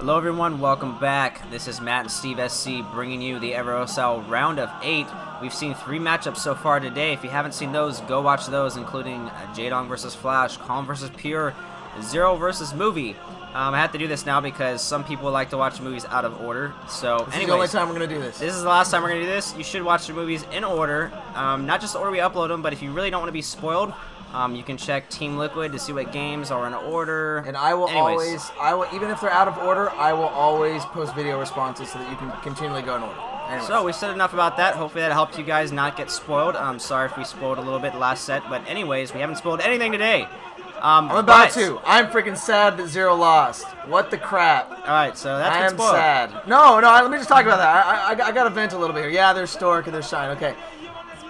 Hello everyone, welcome back. This is Matt and Steve SC bringing you the OSL round of 8. We've seen 3 matchups so far today. If you haven't seen those, go watch those, including Jaedong versus Flash, Calm versus Pure, Zero versus Movie. I have to do this now because some people like to watch movies out of order. So, this is the only time we're going to do this. This is the last time we're going to do this. You should watch the movies in order, not just the order we upload them, but if you really don't want to be spoiled, you can check Team Liquid to see what games are in order. And I will even if they're out of order, I will always post video responses so that you can continually go in order. Anyways. So, we said enough about that. Hopefully that helped you guys not get spoiled. I'm sorry if we spoiled a little bit last set, but anyways, we haven't spoiled anything today. I'm about to. I'm freaking sad that Zero lost. What the crap? Alright, so that's been spoiled. I'm sad. No, let me just talk about that. I got to vent a little bit here. Yeah, there's Stork and there's Shine. Okay.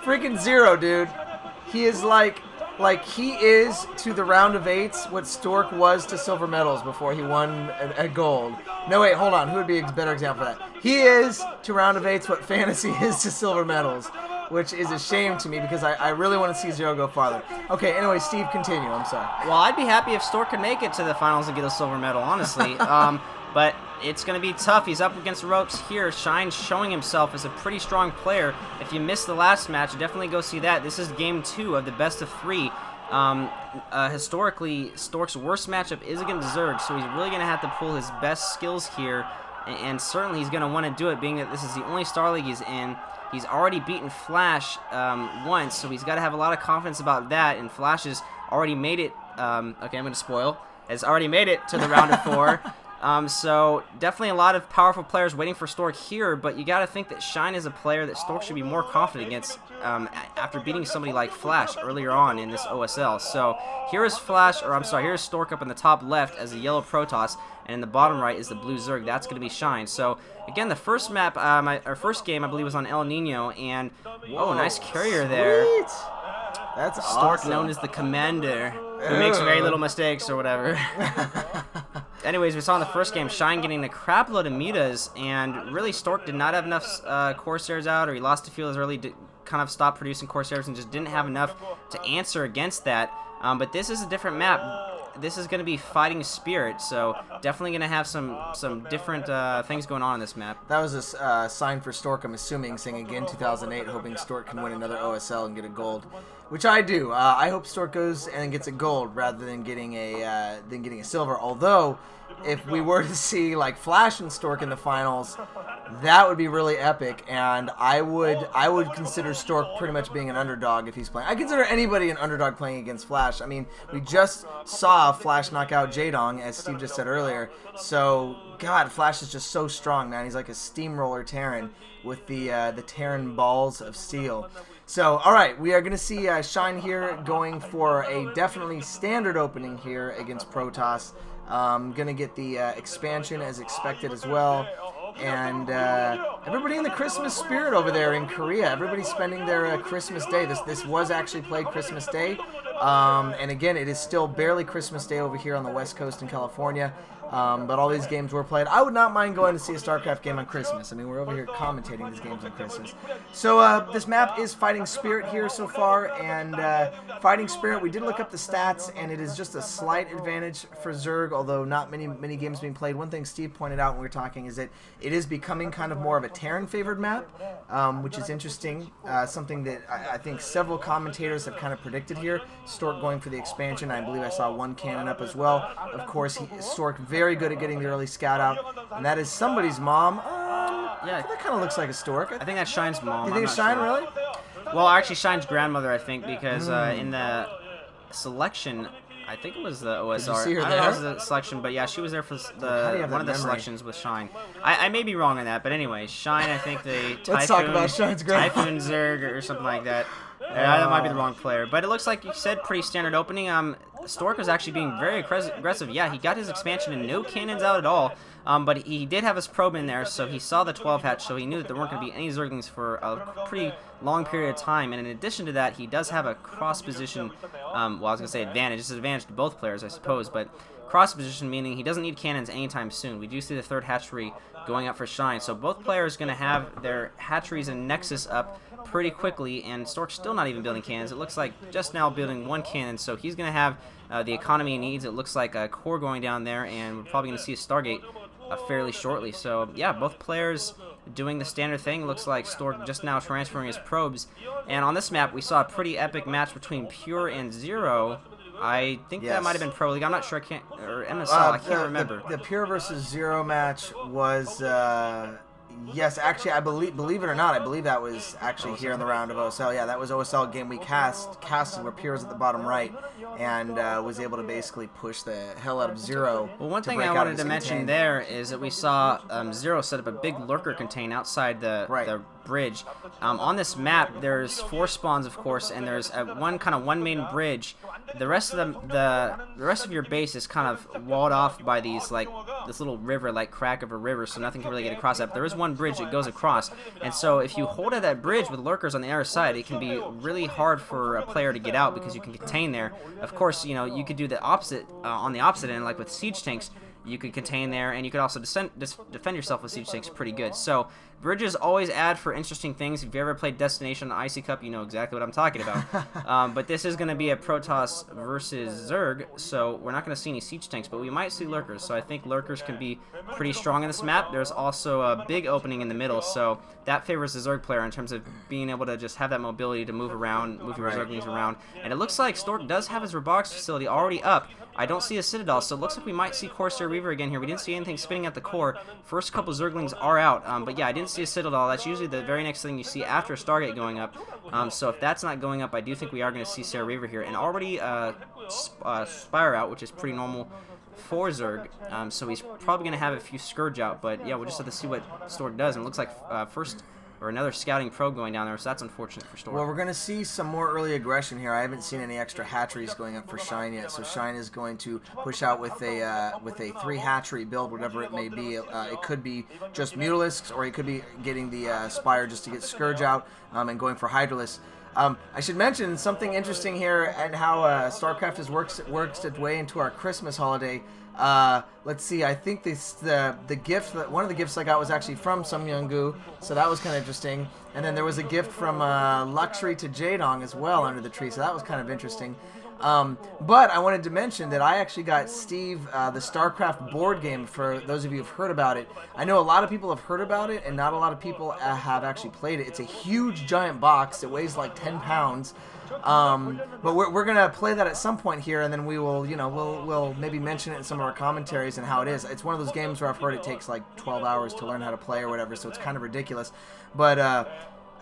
Freaking Zero, dude. He is like he is to the round of 8s what Stork was to silver medals before he won a gold. No, wait, hold on. Who would be a better example of that? He is to round of 8s what fantasy is to silver medals, which is a shame to me because I really want to see Zero go farther. Okay, anyway, Steve, continue. I'm sorry. Well, I'd be happy if Stork could make it to the finals and get a silver medal, honestly. But it's going to be tough. He's up against the ropes here. Shine showing himself as a pretty strong player. If you missed the last match, definitely go see that. This is game 2 of the best of 3. Historically, Stork's worst matchup is against Zerg, so he's really going to have to pull his best skills here. And certainly he's going to want to do it, being that this is the only Star League he's in. He's already beaten Flash once, so he's got to have a lot of confidence about that. And Flash has already made it. Okay, I'm going to spoil. Has already made it to the round of 4. So definitely a lot of powerful players waiting for Stork here, but you got to think that Shine is a player that Stork should be more confident against after beating somebody like Flash earlier on in this OSL. So here is here's Stork up in the top left as a yellow Protoss, and in the bottom right is the blue Zerg. That's going to be Shine. So again, the first map, our first game, I believe, was on El Nino, and oh, nice carrier there. Sweet. That's Stork, awesome. known as the Commander, who makes very little mistakes or whatever. Anyways, we saw in the first game Shine getting a crap load of mutas, and really Stork did not have enough Corsairs out, or he lost the field as early, kind of stopped producing Corsairs and just didn't have enough to answer against that. But this is a different map. This is going to be Fighting Spirit, so definitely going to have some different things going on in this map. That was a sign for Stork, I'm assuming, saying again 2008, hoping Stork can win another OSL and get a gold, which I do. I hope Stork goes and gets a gold rather than getting a silver. Although, if we were to see like Flash and Stork in the finals, that would be really epic, and I would consider Stork pretty much being an underdog if he's playing. I consider anybody an underdog playing against Flash. I mean, we just saw Flash knock out Jaedong, as Steve just said earlier. So, God, Flash is just so strong, man. He's like a steamroller Terran with the Terran balls of steel. So, all right, we are going to see Shine here going for a definitely standard opening here against Protoss. Going to get the expansion as expected as well. And everybody in the Christmas spirit over there in Korea. Everybody's spending their Christmas Day. This was actually played Christmas Day. And again, it is still barely Christmas Day over here on the West Coast in California. But all these games were played. I would not mind going to see a StarCraft game on Christmas. I mean, we're over here commentating these games on Christmas. So this map is Fighting Spirit here so far. And Fighting Spirit, we did look up the stats, and it is just a slight advantage for Zerg, although not many games being played. One thing Steve pointed out when we were talking is that it is becoming kind of more of a Terran-favored map, which is interesting. Something that I think several commentators have kind of predicted here. Stork going for the expansion. I believe I saw one cannon up as well. Of course, Stork very good at getting the early scout out, and that is somebody's mom. Yeah, that kind of looks like a Stork. I think that's Shine's mom. You think it's Shine, really? Well, actually, Shine's grandmother, I think, because in the selection, I think it was the OSR. Did you see her I don't know if it was the selection, but yeah, she was there for one of the selections with Shine. I may be wrong on that, but anyway, Shine, I think the Let's talk about Shine's grandmother. Typhoon Zerg or something like that. Yeah, that might be the wrong player, but it looks like you said pretty standard opening. Stork was actually being very aggressive. Yeah, he got his expansion and no cannons out at all, but he did have his probe in there, so he saw the 12 hatch, so he knew that there weren't going to be any Zerglings for a pretty long period of time. And in addition to that, he does have a cross position, well, I was going to say advantage. It's an advantage to both players, I suppose, but cross position meaning he doesn't need cannons anytime soon. We do see the third hatchery going up for Shine, so both players are going to have their hatcheries and Nexus up pretty quickly, and Stork's still not even building cannons. It looks like just now building one cannon, so he's going to have the economy he needs. It looks like a core going down there, and we're probably going to see a Stargate fairly shortly. So yeah, both players doing the standard thing. Looks like Stork just now transferring his probes. And on this map, we saw a pretty epic match between Pure and Zero. I think that might have been Pro League. I'm not sure. Or MSL. I can't remember. The Pure versus Zero match was. Yes, actually, I believe it or not, I believe that was actually here in the round of OSL. Yeah, that was OSL game we casted where Pure was at the bottom right and was able to basically push the hell out of Zero. Well, one thing I wanted to mention there is that we saw Zero set up a big lurker contain outside the bridge. On this map, there's 4 spawns, of course, and there's one main bridge. The rest of the rest of your base is kind of walled off by these this little river, like crack of a river, so nothing can really get across that. But there is one bridge that goes across, and so if you hold at that bridge with lurkers on the other side, it can be really hard for a player to get out because you can contain there. Of course, you know, you could do the opposite on the opposite end, like with siege tanks. You could contain there, and you could also defend yourself with siege tanks pretty good. So bridges always add for interesting things. If you ever played Destination on the Icy Cup, you know exactly what I'm talking about. But this is going to be a Protoss versus Zerg, so we're not going to see any siege tanks, but we might see lurkers. So I think lurkers can be pretty strong in this map. There's also a big opening in the middle, so that favors the Zerg player in terms of being able to just have that mobility to move around, move your Zerglings around. And it looks like Stork does have his robotics facility already up. I don't see a Citadel, so it looks like we might see Corsair Reaver again here. We didn't see anything spinning at the core. First couple Zerglings are out, but yeah, I didn't see a Citadel. That's usually the very next thing you see after a Stargate going up. So if that's not going up, I do think we are going to see Corsair Reaver here. And already Spire out, which is pretty normal for Zerg, so he's probably going to have a few Scourge out. But yeah, we'll just have to see what Stork does. And it looks like another scouting probe going down there, so that's unfortunate for Stork. Well, we're going to see some more early aggression here. I haven't seen any extra hatcheries going up for Shine yet, so Shine is going to push out with a 3 hatchery build, whatever it may be. It could be just Mutalisks, or he could be getting the Spire just to get Scourge out and going for Hydralisks. I should mention something interesting here and how StarCraft has worked its way into our Christmas holiday. Let's see, I think the gift, one of the gifts I got was actually from Sum Young-gu, so that was kind of interesting. And then there was a gift from Luxury to Jadong as well under the tree, so that was kind of interesting. But I wanted to mention that I actually got Steve the StarCraft board game, for those of you who've heard about it. I know a lot of people have heard about it, and not a lot of people have actually played it. It's a huge, giant box. It weighs like 10 pounds. But we're gonna play that at some point here, and then we will, you know, we'll maybe mention it in some of our commentaries and how it is. It's one of those games where I've heard it takes like 12 hours to learn how to play or whatever, so it's kind of ridiculous. But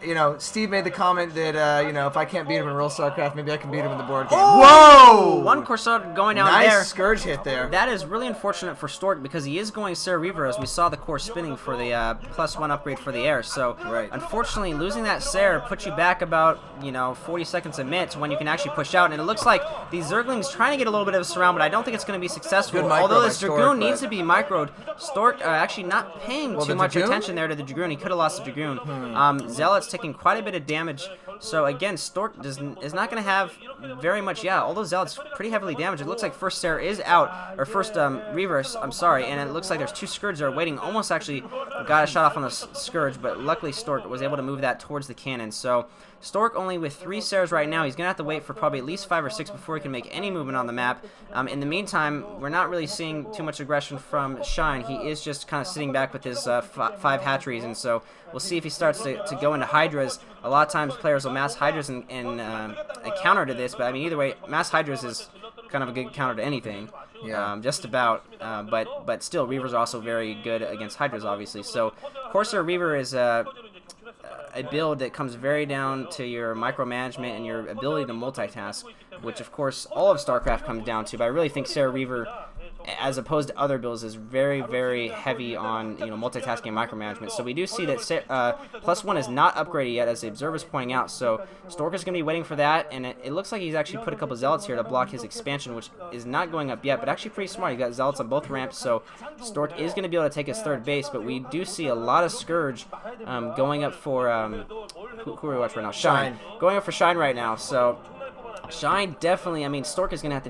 you know, Steve made the comment that, you know, if I can't beat him in real StarCraft, maybe I can beat him in the board game. Oh! Whoa! One Corsair going down there. Nice Scourge hit there. That is really unfortunate for Stork because he is going Corsair Reaver, as we saw the core spinning for the +1 upgrade for the air. So, unfortunately, losing that Sair puts you back about, you know, 40 seconds a minute when you can actually push out. And it looks like these Zerglings trying to get a little bit of a surround, but I don't think it's going to be successful. Although this Dragoon needs to be microed, Stork actually not paying too much attention there to the Dragoon. He could have lost the Dragoon. Zealot's taking quite a bit of damage. So again, Stork is not going to have very much. Yeah, all those Zealots pretty heavily damaged. It looks like first Sair is out, or first Reaver, I'm sorry, and it looks like there's 2 Scourge there waiting. Almost actually got a shot off on the Scourge, but luckily Stork was able to move that towards the cannon. So Stork only with 3 Sairs right now. He's going to have to wait for probably at least 5 or 6 before he can make any movement on the map. In the meantime, we're not really seeing too much aggression from Shine. He is just kind of sitting back with his 5 hatcheries, and so we'll see if he starts to go into Hydras. A lot of times players will mass Hydras and a counter to this, but I mean, either way, mass Hydras is kind of a good counter to anything. Yeah. Just about, but still, Reavers are also very good against Hydras, obviously. So Corsair Reaver is a build that comes very down to your micromanagement and your ability to multitask, which of course all of StarCraft comes down to. But I really think Corsair Reaver, as opposed to other builds, is very, very heavy on, you know, multitasking and micromanagement. So we do see that +1 is not upgraded yet, as the observer's pointing out. So Stork is going to be waiting for that, and it looks like he's actually put a couple Zealots here to block his expansion, which is not going up yet, but actually pretty smart. He's got Zealots on both ramps, so Stork is going to be able to take his 3rd base, but we do see a lot of Scourge going up for, who are we watching right now? Shine. Going up for Shine right now, so Shine definitely, I mean, Stork is going to have to do